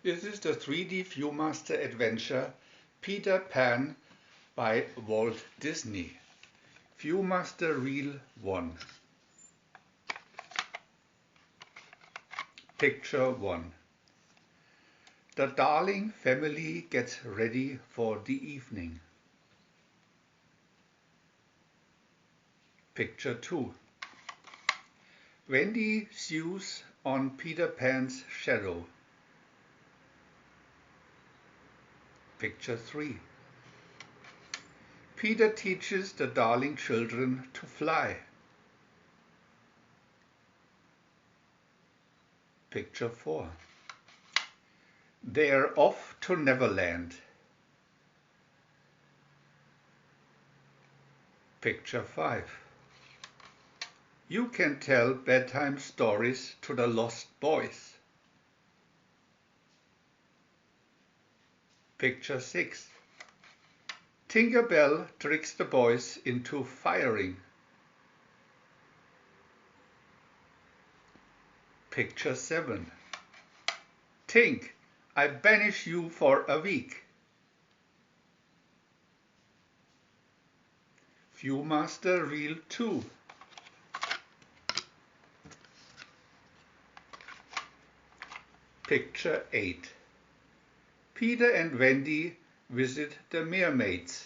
This is the 3D VIEW-MASTER adventure Peter Pan by Walt Disney. VIEW-MASTER Reel 1. Picture 1. The Darling family gets ready for the evening. Picture 2. Wendy sews on Peter Pan's shadow. Picture 3. Peter teaches the Darling children to fly. Picture 4. They're off to Neverland. Picture 5. You can tell bedtime stories to the lost boys. Picture 6. Tinker Bell tricks the boys into firing. Picture 7. Tink, I banish you for a week. VIEW-MASTER Reel 2. Picture 8. Peter and Wendy visit the mermaids.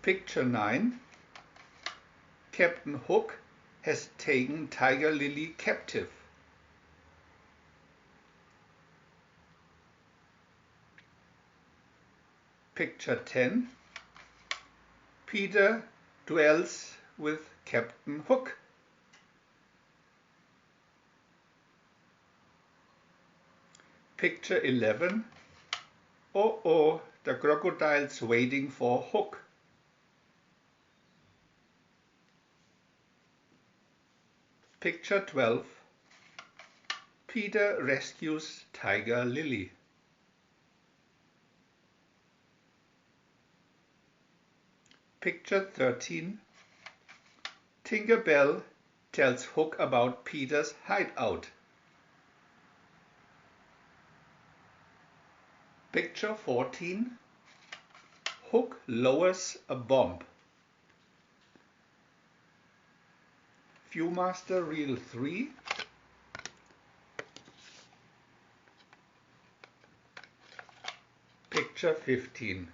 Picture 9. Captain Hook has taken Tiger Lily captive. Picture 10. Peter duels with Captain Hook. Picture 11. Oh, the crocodile's waiting for Hook. Picture 12. Peter rescues Tiger Lily. Picture 13. Tinker Bell tells Hook about Peter's hideout. Picture 14. Hook lowers a bomb. VIEW-MASTER Reel 3. Picture 15.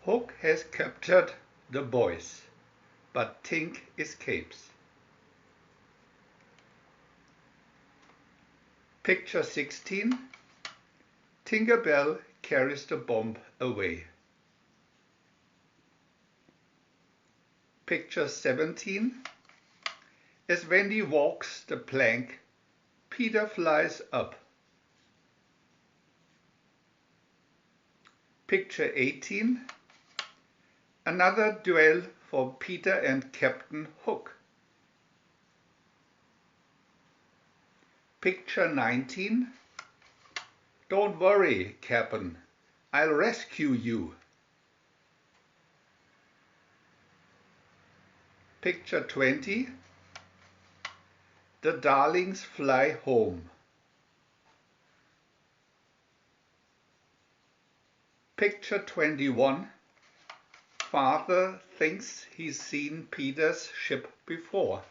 Hook has captured the boys, but Tink escapes. Picture 16. Tinker Bell carries the bomb away. Picture 17. As Wendy walks the plank, Peter flies up. Picture 18. Another duel for Peter and Captain Hook. Picture 19. Don't worry, Cap'n, I'll rescue you. Picture 20. The Darlings fly home. Picture 21. Father thinks he's seen Peter's ship before.